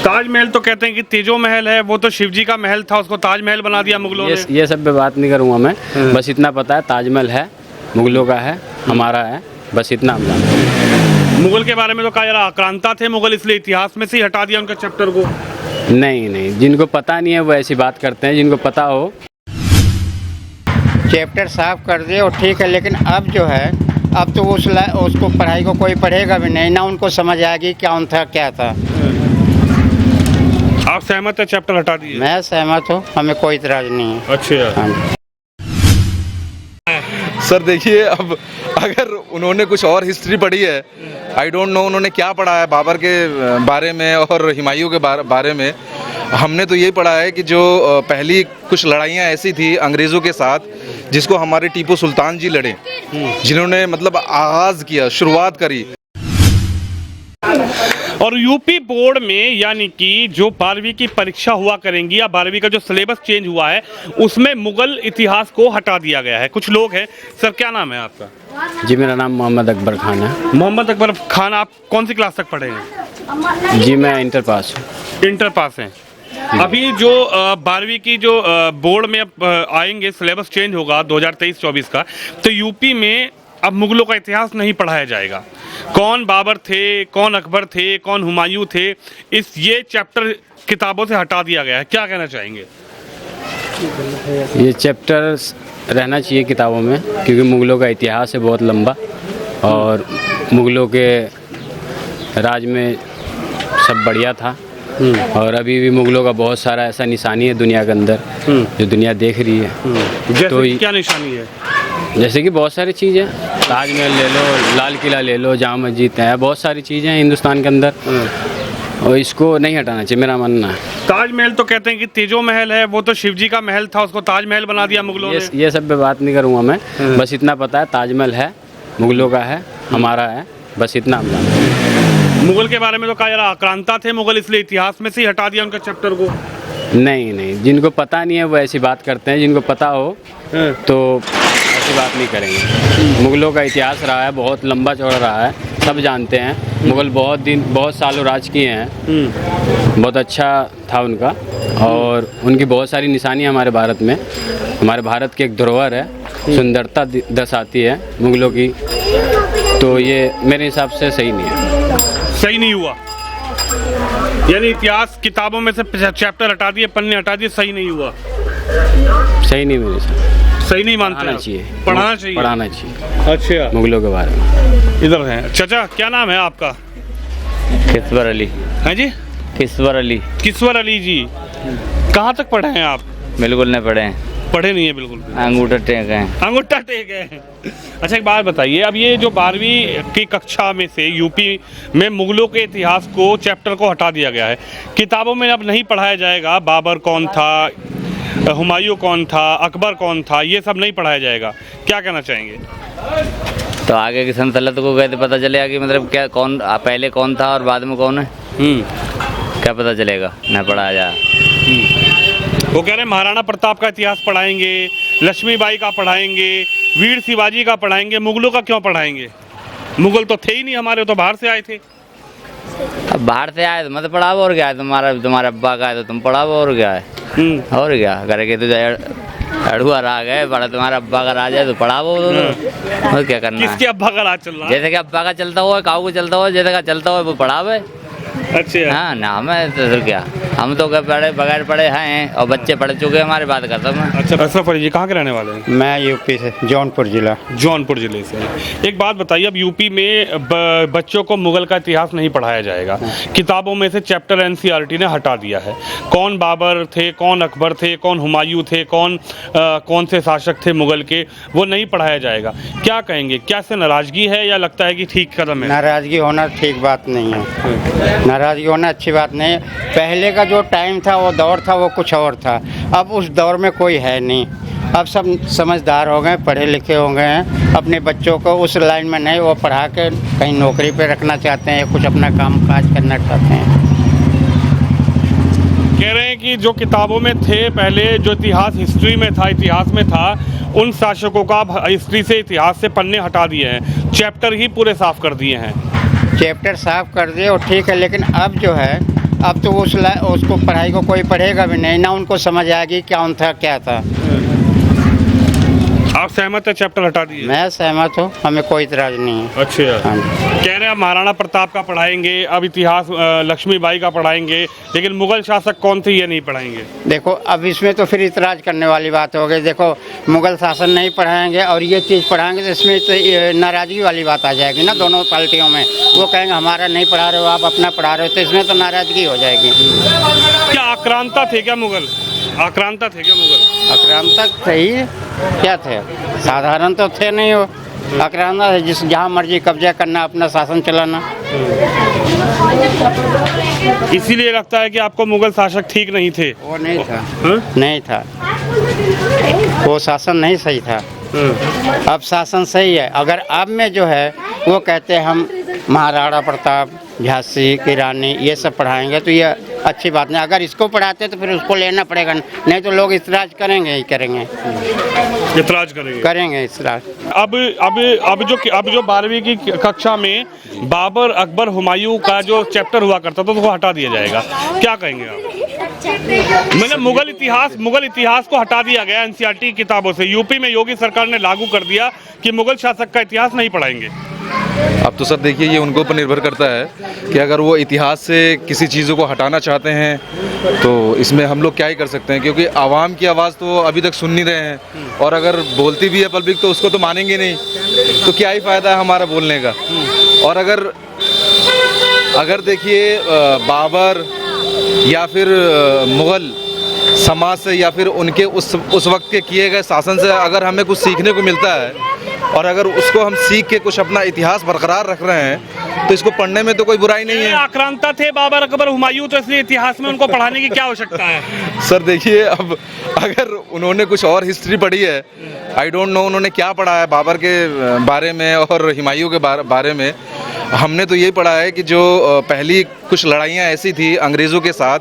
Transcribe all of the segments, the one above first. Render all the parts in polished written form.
ताजमहल तो कहते हैं कि तेजो महल है, वो तो शिव जी का महल था, उसको ताजमहल बना दिया मुगलों ने। ये सब पे बात नहीं करूँगा मैं, बस इतना पता है ताजमहल है, मुगलों का है, हमारा है, बस इतना हम जानते हैं। मुगल के बारे में तो कहा जा रहा आक्रांता थे मुगल, इसलिए इतिहास में से ही हटा दिया उनका चैप्टर को। नहीं, जिनको पता नहीं है वो ऐसी बात करते हैं, जिनको पता हो। चैप्टर साफ कर दे और ठीक है, लेकिन अब जो है अब तो उसको पढ़ाई को कोई पढ़ेगा भी नहीं, ना उनको समझ आएगी कौन था क्या था। आप सहमत है चैप्टर हटा दिए? मैं सहमत हूँ, हमें कोई इतराज नहीं है। अच्छा। हाँ। सर देखिए, अब अगर उन्होंने कुछ और हिस्ट्री पढ़ी है, आई डोंट नो उन्होंने क्या पढ़ा है बाबर के बारे में और हुमायूं के बारे में। हमने तो ये पढ़ा है कि जो पहली कुछ लड़ाइयाँ ऐसी थी अंग्रेज़ों के साथ जिसको हमारे टीपू सुल्तान जी लड़े, जिन्होंने मतलब आगाज़ किया, शुरुआत करी। और यूपी बोर्ड में यानी कि जो 12वीं की परीक्षा हुआ करेंगी या 12वीं का जो सिलेबस चेंज हुआ है उसमें मुगल इतिहास को हटा दिया गया है। कुछ लोग हैं। सर क्या नाम है आपका? जी मेरा नाम मोहम्मद अकबर खान है। मोहम्मद अकबर खान, आप कौन सी क्लास तक पढ़े हैं? जी मैं इंटर पास हूँ। इंटर पास हैं। अभी जो 12वीं की जो बोर्ड में अब आएंगे, सिलेबस चेंज होगा 2023-24 का, तो यूपी में अब मुगलों का इतिहास नहीं पढ़ाया जाएगा। कौन बाबर थे, कौन अकबर थे, कौन हुमायूं थे, ये चैप्टर किताबों से हटा दिया गया है। क्या कहना चाहेंगे? ये चैप्टर रहना चाहिए किताबों में, क्योंकि मुगलों का इतिहास है बहुत लंबा और मुगलों के राज में सब बढ़िया था। और अभी भी मुगलों का बहुत सारा ऐसा निशानी है दुनिया के अंदर जो दुनिया देख रही है। जैसे तो क्या निशानी है? जैसे कि बहुत सारी चीज़ें, ताजमहल ले लो, लाल किला ले लो, जामा मस्जिद है, बहुत सारी चीज़ें हैं हिंदुस्तान के अंदर और इसको नहीं हटाना चाहिए, मेरा मानना है। ताजमहल तो कहते हैं कि तेजो महल है, वो तो शिव जी का महल था, उसको ताजमहल बना दिया मुगलों ने। ये सब पे बात नहीं करूँगा मैं, बस इतना पता है ताजमहल है, मुगलों का है, हमारा है, बस इतना हम जानते हैं। मुगल के बारे में तो कहा जा रहा आक्रांता थे मुगल, इसलिए इतिहास में से ही हटा दिया उनका चैप्टर को। नहीं, जिनको पता नहीं है वो ऐसी बात करते हैं, जिनको पता हो तो ऐसी बात नहीं करेंगे। मुगलों का इतिहास रहा है, बहुत लंबा चौड़ा रहा है, सब जानते हैं। मुगल बहुत सालों राज किए हैं, बहुत अच्छा था उनका और उनकी बहुत सारी निशानियाँ हमारे भारत में, हमारे भारत की एक धरोहर है, सुंदरता दर्शाती है मुगलों की। तो ये मेरे हिसाब से सही नहीं है। सही नहीं हुआ यानी इतिहास किताबों में से चैप्टर हटा दिए, पन्ने हटा दिए, सही नहीं हुआ। सही नहीं, मेरे हिसाब सही नहीं मानते? पढ़ाना चाहिए अच्छा, मुगलों के बारे में। इधर है चाचा, क्या नाम है आपका? किस्वर अली। हैं जी? किस्वर अली। किस्वर अली जी, कहाँ तक पढ़े हैं आप? बिल्कुल नहीं पढ़े हैं। पढ़े नहीं है बिल्कुल भी। अंगूठा टेक हैं। अंगूठा टेक है। अच्छा एक बात बताइए, अब ये जो 12वीं की कक्षा में से यूपी में मुगलों के इतिहास को चैप्टर को हटा दिया गया है, किताबों में अब नहीं पढ़ाया जाएगा बाबर कौन था, हुमायूं कौन था, अकबर कौन था, ये सब नहीं पढ़ाया जाएगा। क्या कहना चाहेंगे? तो आगे की संतलत को कैसे पता चलेगा कि मतलब क्या कौन पहले कौन था और बाद में कौन है? क्या पता चलेगा? न पढ़ाया जाए। वो कह रहे हैं महाराणा प्रताप का इतिहास पढ़ाएंगे, लक्ष्मीबाई का पढ़ाएंगे, वीर शिवाजी का पढ़ाएंगे, मुगलों का क्यों पढ़ाएंगे? मुगल तो थे ही नहीं हमारे, तो बाहर से आए थे। अब बाहर से आए तो मत पढ़ाओ, और क्या है? तुम्हारा अब्बा का है तो तुम पढ़ाओ, और क्या है? और क्या करेंगे? तो अड़ुआ राग है, बड़ा तुम्हारा अब्बा का राज है तो पढ़ाओ। और क्या करना है? किसके अब्बा का राज चल रहा है? जैसे कि अब्बा का चलता हुआ, काऊ को चलता हुआ, जैसे का चलता हुआ वो पढ़ावे। अच्छा हाँ ना, हमें तो क्या, हम तो पढ़े बगैर पढ़े हैं और बच्चे पढ़ चुके हैं, हमारी बात करता हूँ। अच्छा अशरफ अली जी कहाँ के रहने वाले हैं? मैं यूपी से, जौनपुर जिला। जौनपुर जिले से। एक बात बताइए, अब यूपी में बच्चों को मुगल का इतिहास नहीं पढ़ाया जाएगा, किताबों में से चैप्टर एनसीईआरटी ने हटा दिया है। कौन बाबर थे, कौन अकबर थे, कौन हुमायूं थे, कौन से शासक थे मुगल के, वो नहीं पढ़ाया जाएगा। क्या कहेंगे, क्या से नाराजगी है या लगता है कि ठीक कदम है? नाराज़गी होना ठीक बात नहीं है, नाराज़गी होना अच्छी बात नहीं है। पहले का जो टाइम था, वो दौर था, वो कुछ और था। अब उस दौर में कोई है नहीं, अब सब समझदार हो गए, पढ़े लिखे हो गए हैं। अपने बच्चों को उस लाइन में नहीं, वो पढ़ा के कहीं नौकरी पे रखना चाहते हैं, कुछ अपना काम काज करना चाहते हैं। कह रहे हैं कि जो किताबों में थे पहले, जो इतिहास हिस्ट्री में था, इतिहास में था, उन शासकों का हिस्ट्री से, इतिहास से पन्ने हटा दिए हैं, चैप्टर ही पूरे साफ कर दिए हैं। चैप्टर साफ कर दे और ठीक है, लेकिन अब जो है अब तो उसको पढ़ाई को कोई पढ़ेगा भी नहीं, ना उनको समझ आएगी कौन था क्या था। आप सहमत है चैप्टर हटा दिए? मैं सहमत हूँ, हमें कोई इतराज नहीं है। अच्छा, हाँ जी। कह रहे हैं अब महाराणा प्रताप का पढ़ाएंगे, अब इतिहास लक्ष्मीबाई का पढ़ाएंगे, लेकिन मुगल शासक कौन थे ये नहीं पढ़ाएंगे। देखो अब इसमें तो फिर इतराज करने वाली बात हो गई। देखो मुगल शासन नहीं पढ़ाएंगे और ये चीज़ पढ़ाएंगे तो इसमें तो नाराज़गी वाली बात आ जाएगी ना दोनों पार्टियों में। वो कहेंगे हमारा नहीं पढ़ा रहे हो, आप अपना पढ़ा रहे हो, तो इसमें तो नाराज़गी हो जाएगी। क्या आक्रांता थे क्या मुगल? आक्रांता थे क्या मुगल? आक्रांतक थे ही, क्या थे, साधारण तो थे नहीं वो। आक्रांता है जिस जहाँ मर्जी कब्जा करना, अपना शासन चलाना। इसीलिए लगता है कि आपको मुगल शासक ठीक नहीं थे। वो नहीं था। हाँ? नहीं था, वो शासन नहीं सही था। अब शासन सही है। अगर अब में जो है वो कहते हैं हम महाराणा प्रताप, झांसी की रानी ये सब पढ़ाएंगे तो ये अच्छी बात नहीं। अगर इसको पढ़ाते तो फिर उसको लेना पड़ेगा, नहीं तो लोग इतराज करेंगे ही करेंगे, इतराज करेंगे इतराज। अब जो 12वीं की कक्षा में बाबर, अकबर, हुमायूं का जो चैप्टर हुआ करता था तो वो हटा दिया जाएगा, क्या कहेंगे आप? मतलब मुगल इतिहास को हटा दिया गया एनसीईआरटी किताबों से। यूपी में योगी सरकार ने लागू कर दिया कि मुगल शासक का इतिहास नहीं पढ़ाएंगे। अब तो सर देखिए ये उनके ऊपर निर्भर करता है कि अगर वो इतिहास से किसी चीज़ों को हटाना चाहते हैं तो इसमें हम लोग क्या ही कर सकते हैं, क्योंकि आवाम की आवाज़ तो अभी तक सुन नहीं रहे हैं और अगर बोलती भी है पब्लिक तो उसको तो मानेंगे नहीं, तो क्या ही फ़ायदा है हमारा बोलने का। और अगर देखिए बाबर या फिर मुग़ल समाज से या फिर उनके उस वक्त के किए गए शासन से अगर हमें कुछ सीखने को मिलता है और अगर उसको हम सीख के कुछ अपना इतिहास बरकरार रख रहे हैं तो इसको पढ़ने में तो कोई बुराई नहीं है। आक्रांता थे बाबर, अकबर, हुमायूं, तो इसलिए इतिहास में उनको पढ़ाने की क्या आवश्यकता है? सर देखिए अब अगर उन्होंने कुछ और हिस्ट्री पढ़ी है, आई डोंट नो उन्होंने क्या पढ़ा है बाबर के बारे में और हुमायूं के बारे में। हमने तो ये पढ़ा है कि जो पहली कुछ लड़ाइयाँ ऐसी थी अंग्रेज़ों के साथ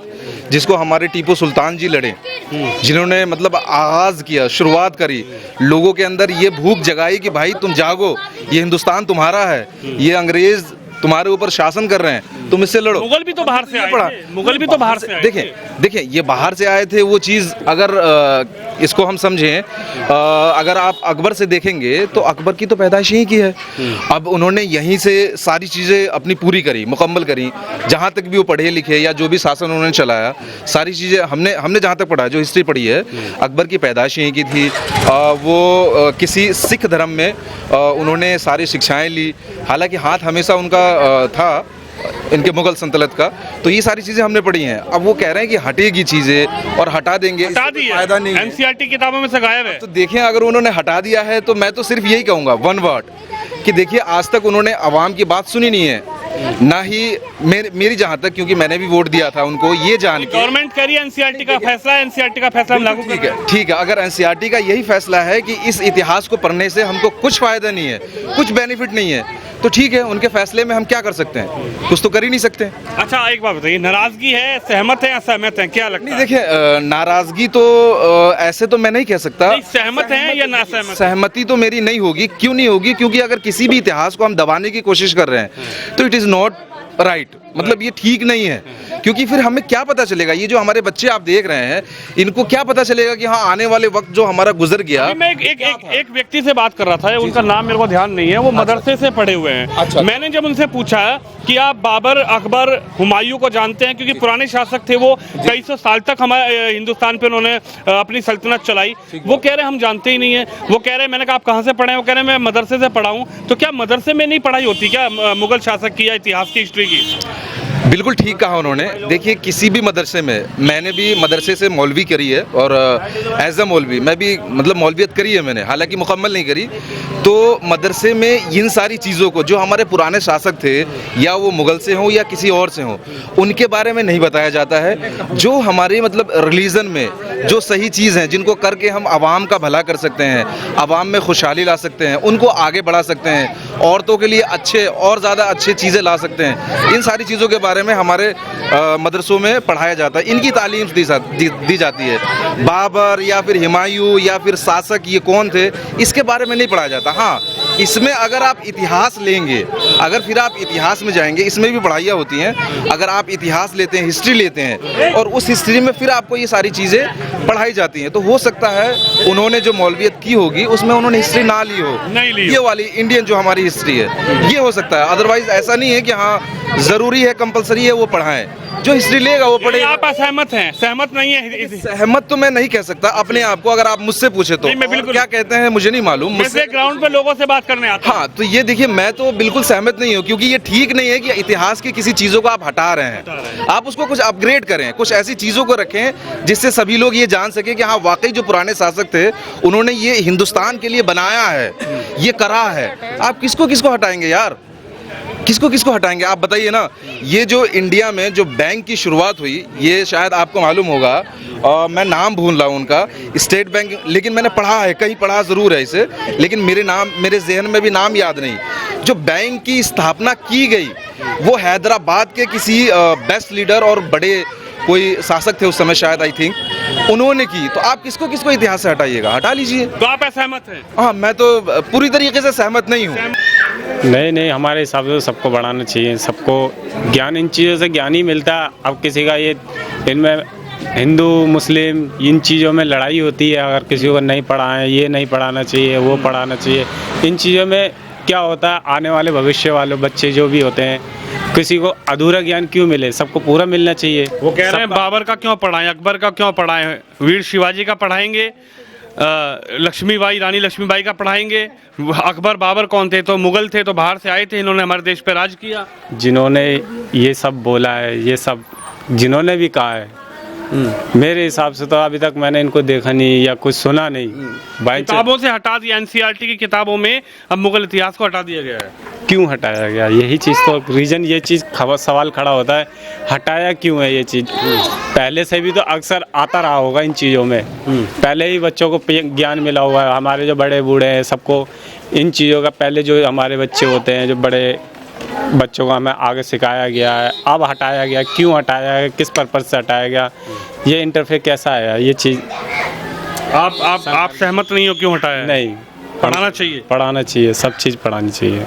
जिसको हमारे टीपू सुल्तान जी लड़े, जिन्होंने मतलब आगाज़ किया, शुरुआत करी, लोगों के अंदर ये भूख जगाई कि भाई तुम जागो, ये हिंदुस्तान तुम्हारा है, ये अंग्रेज़ तुम्हारे ऊपर शासन कर रहे हैं, तुम इससे लड़ो। मुगल भी तो बाहर से आए थे। मुगल भी तो बाहर से आए थे। देखिए ये बाहर से आए थे वो चीज़ अगर इसको हम समझें, अगर आप अकबर से देखेंगे तो अकबर की तो पैदाइश यहीं की है। अब उन्होंने यहीं से सारी चीज़ें अपनी पूरी करी, मुकम्मल करी, जहाँ तक भी वो पढ़े लिखे या जो भी शासन उन्होंने चलाया, सारी चीज़ें हमने जहाँ तक पढ़ा, जो हिस्ट्री पढ़ी है, अकबर की पैदाइश यहीं की थी। वो किसी सिख धर्म में उन्होंने सारी शिक्षाएँ ली, हालांकि हाथ हमेशा उनका था इनके मुगल सल्तनत का, तो ये सारी चीज़ें हमने पढ़ी हैं। अब वो कह रहे हैं कि हटेगी चीज़ें और हटा देंगे, हटा दी है, फायदा नहीं है। एनसीईआरटी किताबों में से गायब है। तो देखें अगर उन्होंने हटा दिया है तो मैं तो सिर्फ यही कहूँगा वन वर्ड कि देखिए आज तक उन्होंने आवाम की बात सुनी नहीं है, ना ही मेरी जहाँ तक, क्योंकि मैंने भी वोट दिया था उनको, ये जान के गवर्नमेंट करिए एनसीईआरटी का फैसला, एनसीईआरटी का फैसला हम लागू ठीक है। अगर एनसीईआरटी का यही फैसला है कि इस इतिहास को पढ़ने से हमको कुछ फायदा नहीं है, कुछ बेनिफिट नहीं है, तो ठीक है, उनके फैसले में हम क्या कर सकते हैं, कुछ तो कर ही नहीं सकते। अच्छा एक बात बताइए, नाराजगी है, सहमत है, असहमत है, क्या लगता है? नहीं देखिए नाराजगी तो ऐसे तो मैं नहीं कह सकता। सहमत है या ना सहमत? सहमति तो मेरी नहीं होगी। क्यों नहीं होगी? क्योंकि अगर किसी भी इतिहास को हम दबाने की कोशिश कर रहे हैं तो इट इज़ नॉट राइट, मतलब ये ठीक नहीं है, क्योंकि फिर हमें क्या पता चलेगा, ये जो हमारे बच्चे आप देख रहे हैं इनको क्या पता चलेगा कि हाँ आने वाले वक्त जो हमारा गुजर गया। मैं एक व्यक्ति से बात कर रहा था, उनका नाम मेरे को ध्यान नहीं है, वो मदरसे से पढ़े हुए हैं। अच्छा। मैंने जब उनसे पूछा कि आप बाबर, अकबर, हुमायूं को जानते हैं, क्योंकि पुराने शासक थे, वो कई सौ साल तक हमारे हिंदुस्तान पे उन्होंने अपनी सल्तनत चलाई, वो कह रहे हम जानते ही नहीं है। वो कह रहे, मैंने कहा आप कहाँ से पढ़े हैं? वो कह रहे मैं मदरसे से पढ़ा हूँ। तो क्या मदरसे में नहीं पढ़ाई होती क्या मुगल शासक की या इतिहास की, हिस्ट्री की? बिल्कुल ठीक कहा उन्होंने। देखिए किसी भी मदरसे में, मैंने भी मदरसे से मौलवी करी है और एज अ मौलवी मैं भी मतलब मौलवियत करी है मैंने, हालांकि मुकम्मल नहीं करी। तो मदरसे में इन सारी चीज़ों को जो हमारे पुराने शासक थे, या वो मुग़ल से हों या किसी और से हों, उनके बारे में नहीं बताया जाता है। जो हमारे मतलब रिलीजन में जो सही चीज़ हैं, जिनको करके हम आवाम का भला कर सकते हैं, आवाम में खुशहाली ला सकते हैं, उनको आगे बढ़ा सकते हैं, औरतों के लिए अच्छे और ज़्यादा अच्छे चीज़ें ला सकते हैं, इन सारी चीज़ों के बारे में हमारे मदरसों में पढ़ाया जाता है, इनकी तालीम दी जाती है। बाबर या फिर हुमायूं या फिर शासक ये कौन थे, इसके बारे में नहीं पढ़ाया जाता। हाँ इसमें अगर आप इतिहास लेंगे, अगर फिर आप इतिहास में जाएंगे, इसमें भी पढ़ाइयाँ होती हैं। अगर आप इतिहास लेते हैं, हिस्ट्री लेते हैं और उस हिस्ट्री में फिर आपको ये सारी चीज़ें पढ़ाई जाती हैं, तो हो सकता है उन्होंने जो मौलवियत की होगी उसमें उन्होंने हिस्ट्री ना ली हो, नहीं ली हो। ये वाली इंडियन जो हमारी हिस्ट्री है, ये हो सकता है। अदरवाइज ऐसा नहीं है कि हाँ ज़रूरी है, कंपलसरी है वो पढ़ाएं। जो हिस्ट्री लेगा वो पढ़ेगा। आप असहमत हैं? सहमत नहीं है? सहमत तो मैं नहीं कह सकता अपने आप को, अगर आप मुझसे पूछे तो। नहीं, मैं बिल्कुल- क्या कहते हैं मुझे नहीं मालूम, मुझसे ग्राउंड पे लोगों से बात करने आता हूं। हाँ, तो ये देखिए, मैं तो बिल्कुल सहमत नहीं हूँ, क्योंकि ये ठीक नहीं है कि इतिहास की किसी चीज़ों को आप हटा रहे हैं। आप उसको कुछ अपग्रेड करें, कुछ ऐसी चीज़ों को रखें जिससे सभी लोग ये जान सके कि हाँ वाकई जो पुराने शासक थे उन्होंने ये हिंदुस्तान के लिए बनाया है, ये करा है। आप किसको किसको हटाएंगे यार, किसको किसको हटाएंगे आप बताइए ना। ये जो इंडिया में जो बैंक की शुरुआत हुई, ये शायद आपको मालूम होगा, मैं नाम भूल रहा हूँ उनका, स्टेट बैंक, लेकिन मैंने पढ़ा है, कहीं पढ़ा ज़रूर है इसे, लेकिन मेरे जहन में भी नाम याद नहीं। जो बैंक की स्थापना की गई वो हैदराबाद के किसी बेस्ट लीडर और बड़े कोई शासक थे उस समय, शायद आई थिंक उन्होंने की। तो आप किसको किसको इतिहास से हटाइएगा, हटा लीजिए। तो आप असहमत हैं? हाँ, मैं तो पूरी तरीके से सहमत नहीं हूँ। नहीं, हमारे हिसाब से सबको बढ़ाना चाहिए, सबको ज्ञान, इन चीज़ों से ज्ञान ही मिलता है। अब किसी का ये इनमें हिंदू मुस्लिम इन चीज़ों में लड़ाई होती है, अगर किसी को नहीं पढ़ाएं, ये नहीं पढ़ाना चाहिए, वो पढ़ाना चाहिए, इन चीज़ों में क्या होता है, आने वाले भविष्य वाले बच्चे जो भी होते हैं, किसी को अधूरा ज्ञान क्यों मिले, सबको पूरा मिलना चाहिए। वो कह रहे हैं बाबर का क्यों पढ़ाएं, अकबर का क्यों पढ़ाएं, वीर शिवाजी का पढ़ाएंगे, लक्ष्मीबाई, रानी लक्ष्मीबाई का पढ़ाएंगे। अकबर बाबर कौन थे? तो मुगल थे, तो बाहर से आए थे, इन्होंने हमारे देश पे राज किया। जिन्होंने ये सब बोला है, ये सब जिन्होंने भी कहा है, मेरे हिसाब से तो अभी तक मैंने इनको देखा नहीं या कुछ सुना नहीं। किताबों से हटा दिया, एनसीईआरटी की किताबों में अब मुगल इतिहास को हटा दिया गया है। क्यों हटाया गया, यही चीज़ तो रीज़न, ये चीज़ सवाल खड़ा होता है, हटाया क्यों है ये चीज़। पहले से भी तो अक्सर आता रहा होगा इन चीज़ों में, पहले ही बच्चों को ज्ञान मिला हुआ है। हमारे जो बड़े बूढ़े हैं सबको इन चीज़ों का, पहले जो हमारे बच्चे होते हैं, जो बड़े बच्चों को हमें आगे सिखाया गया है, अब हटाया गया, क्यों हटाया गया, किस पर्पज़ से हटाया गया, ये इंटरफेयर कैसा आया, ये चीज़। आप सहमत नहीं हो क्यों हटाया है? नहीं, पढ़ाना चाहिए, पढ़ाना चाहिए, सब चीज़ पढ़ानी चाहिए।